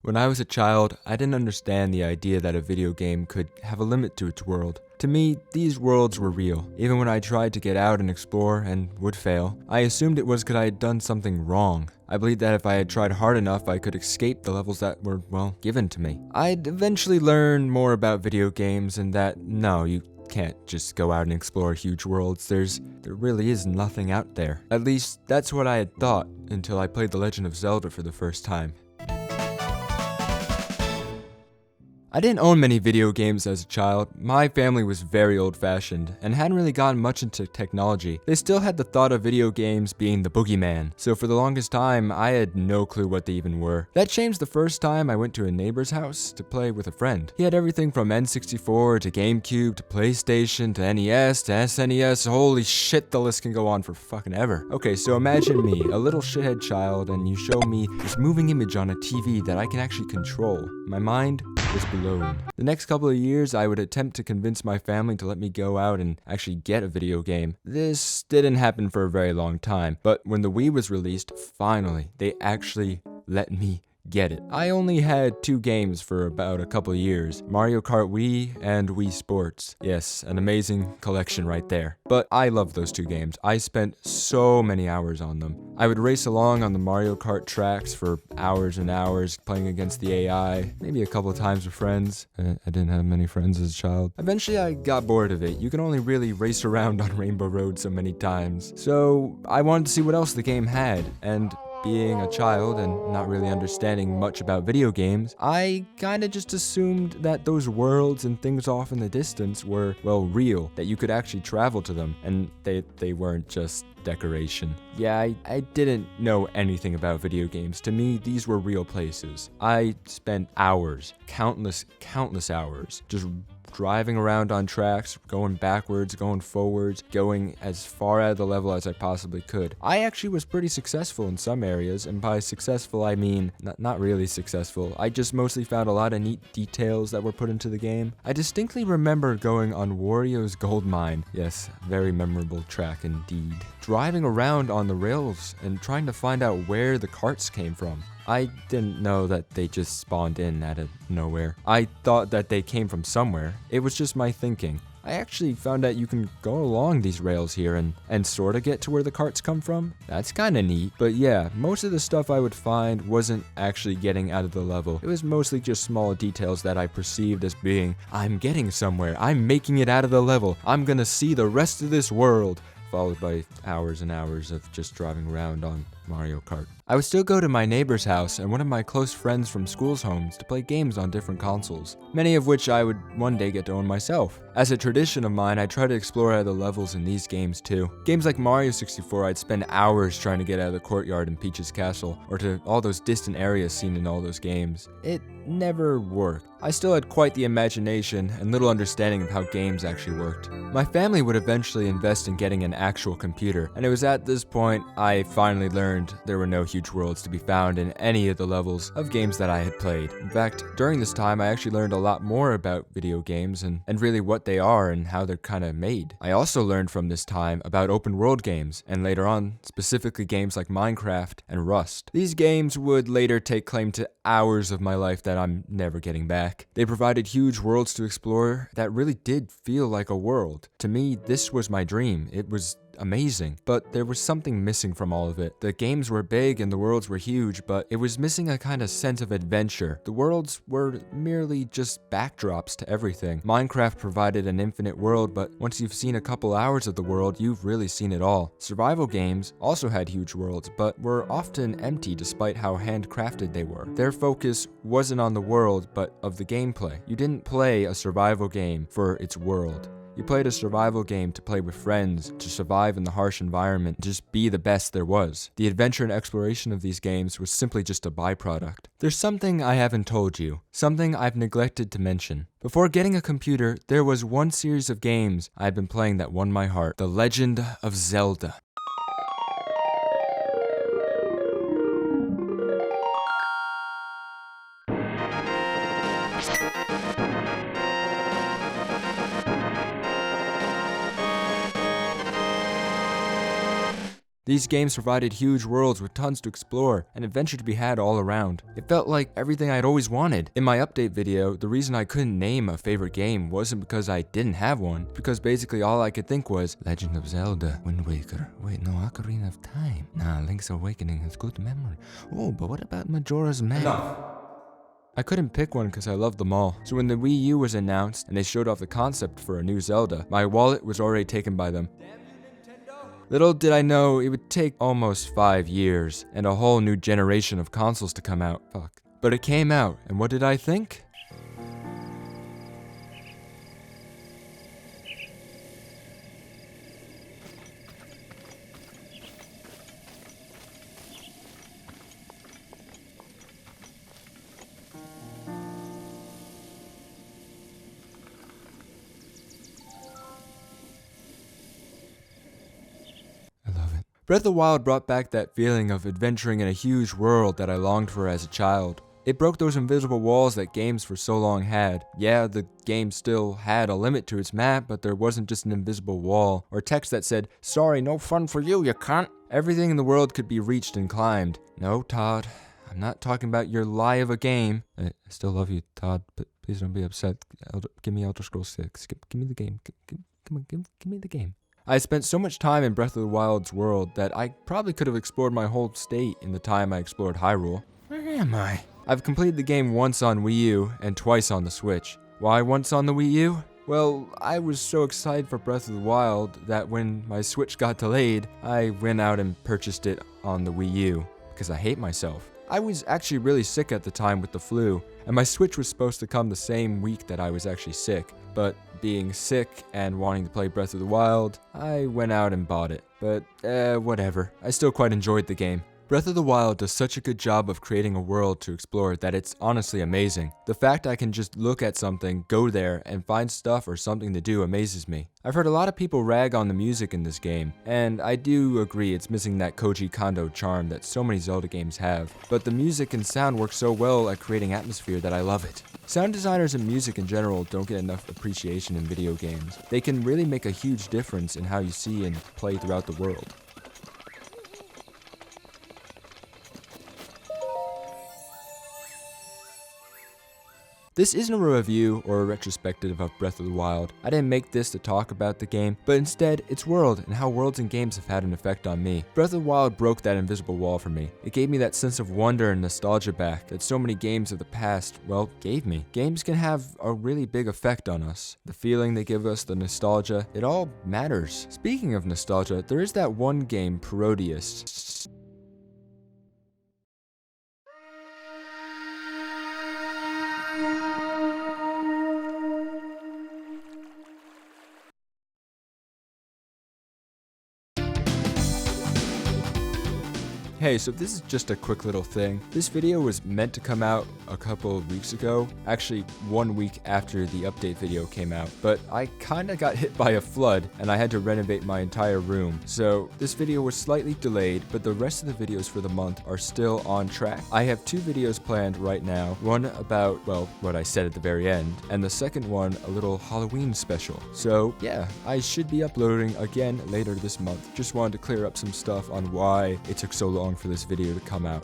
When I was a child, I didn't understand the idea that a video game could have a limit to its world. To me, these worlds were real. Even when I tried to get out and explore and would fail, I assumed it was because I had done something wrong. I believed that if I had tried hard enough, I could escape the levels that were, well, given to me. I'd eventually learn more about video games and that, no, you can't just go out and explore huge worlds. There really is nothing out there. At least, that's what I had thought until I played The Legend of Zelda for the first time. I didn't own many video games as a child. My family was very old-fashioned and hadn't really gotten much into technology. They still had the thought of video games being the boogeyman, so for the longest time, I had no clue what they even were. That changed the first time I went to a neighbor's house to play with a friend. He had everything from N64 to GameCube to PlayStation to NES to SNES. Holy shit, the list can go on for fucking ever. Okay, so imagine me, a little shithead child, and you show me this moving image on a TV that I can actually control. My mind was blown. The next couple of years, I would attempt to convince my family to let me go out and actually get a video game. This didn't happen for a very long time, but when the Wii was released, finally, they actually let me get it. I only had 2 games for about a couple of years, Mario Kart Wii and Wii Sports. Yes, an amazing collection right there. But I love those 2 games. I spent so many hours on them. I would race along on the Mario Kart tracks for hours and hours, playing against the AI, maybe a couple of times with friends. I didn't have many friends as a child. Eventually I got bored of it. You can only really race around on Rainbow Road so many times. So I wanted to see what else the game had, and being a child and not really understanding much about video games, I kinda just assumed that those worlds and things off in the distance were, well, real, that you could actually travel to them, and they weren't just decoration. Yeah, I didn't know anything about video games. To me, these were real places. I spent hours, countless hours, just driving around on tracks, going backwards, going forwards, going as far out of the level as I possibly could. I actually was pretty successful in some areas, and by successful I mean not really successful. I just mostly found a lot of neat details that were put into the game. I distinctly remember going on Wario's Gold Mine. Yes, very memorable track indeed. Driving around on the rails and trying to find out where the carts came from. I didn't know that they just spawned in out of nowhere. I thought that they came from somewhere. It was just my thinking. I actually found out you can go along these rails here and sorta get to where the carts come from. That's kinda neat. But yeah, most of the stuff I would find wasn't actually getting out of the level. It was mostly just small details that I perceived as being, I'm getting somewhere, I'm making it out of the level, I'm gonna see the rest of this world, followed by hours and hours of just driving around on Mario Kart. I would still go to my neighbor's house and one of my close friends from school's homes to play games on different consoles, many of which I would one day get to own myself. As a tradition of mine, I try to explore other levels in these games too. Games like Mario 64, I'd spend hours trying to get out of the courtyard in Peach's castle, or to all those distant areas seen in all those games. It never worked. I still had quite the imagination and little understanding of how games actually worked. My family would eventually invest in getting an actual computer, and it was at this point I finally learned there were no huge worlds to be found in any of the levels of games that I had played. In fact, during this time I actually learned a lot more about video games and really what they are and how they're kinda made. I also learned from this time about open world games, and later on, specifically games like Minecraft and Rust. These games would later take claim to hours of my life that I'm never getting back. They provided huge worlds to explore that really did feel like a world. To me, this was my dream. It was amazing, but there was something missing from all of it. The games were big and the worlds were huge, but it was missing a kind of sense of adventure. The worlds were merely just backdrops to everything. Minecraft provided an infinite world, but once you've seen a couple hours of the world, you've really seen it all. Survival games also had huge worlds, but were often empty despite how handcrafted they were. Their focus wasn't on the world, but of the gameplay. You didn't play a survival game for its world. You played a survival game to play with friends, to survive in the harsh environment, and just be the best there was. The adventure and exploration of these games was simply just a byproduct. There's something I haven't told you, something I've neglected to mention. Before getting a computer, there was one series of games I'd been playing that won my heart, The Legend of Zelda. These games provided huge worlds with tons to explore and adventure to be had all around. It felt like everything I'd always wanted. In my update video, the reason I couldn't name a favorite game wasn't because I didn't have one, because basically all I could think was Legend of Zelda, Wind Waker, wait no, Ocarina of Time, nah, Link's Awakening has good memory, oh, but what about Majora's Mask? Enough. I couldn't pick one because I loved them all, so when the Wii U was announced and they showed off the concept for a new Zelda, my wallet was already taken by them. Little did I know it would take almost 5 years and a whole new generation of consoles to come out. Fuck. But it came out, and what did I think? Breath of the Wild brought back that feeling of adventuring in a huge world that I longed for as a child. It broke those invisible walls that games for so long had. Yeah, the game still had a limit to its map, but there wasn't just an invisible wall, or text that said, "Sorry, no fun for you, you cunt." Everything in the world could be reached and climbed. No, Todd, I'm not talking about your lie of a game. I still love you, Todd, but please don't be upset. Give me Elder Scrolls 6. Give me the game. Come on, give me the game. I spent so much time in Breath of the Wild's world that I probably could have explored my whole state in the time I explored Hyrule. Where am I? I've completed the game once on Wii U and twice on the Switch. Why once on the Wii U? Well, I was so excited for Breath of the Wild that when my Switch got delayed, I went out and purchased it on the Wii U because I hate myself. I was actually really sick at the time with the flu, and my Switch was supposed to come the same week that I was actually sick, but being sick and wanting to play Breath of the Wild, I went out and bought it. But, whatever. I still quite enjoyed the game. Breath of the Wild does such a good job of creating a world to explore that it's honestly amazing. The fact I can just look at something, go there, and find stuff or something to do amazes me. I've heard a lot of people rag on the music in this game, and I do agree it's missing that Koji Kondo charm that so many Zelda games have, but the music and sound work so well at creating atmosphere that I love it. Sound designers and music in general don't get enough appreciation in video games. They can really make a huge difference in how you see and play throughout the world. This isn't a review or a retrospective of Breath of the Wild. I didn't make this to talk about the game, but instead, its world and how worlds and games have had an effect on me. Breath of the Wild broke that invisible wall for me. It gave me that sense of wonder and nostalgia back that so many games of the past, well, gave me. Games can have a really big effect on us. The feeling they give us, the nostalgia, it all matters. Speaking of nostalgia, there is that one game, Parodius. Hey, so this is just a quick little thing. This video was meant to come out a couple of weeks ago, actually 1 week after the update video came out, but I kinda got hit by a flood and I had to renovate my entire room. So this video was slightly delayed, but the rest of the videos for the month are still on track. I have 2 videos planned right now, one about, well, what I said at the very end, and the second one a little Halloween special. So yeah, I should be uploading again later this month. Just wanted to clear up some stuff on why it took so long for this video to come out.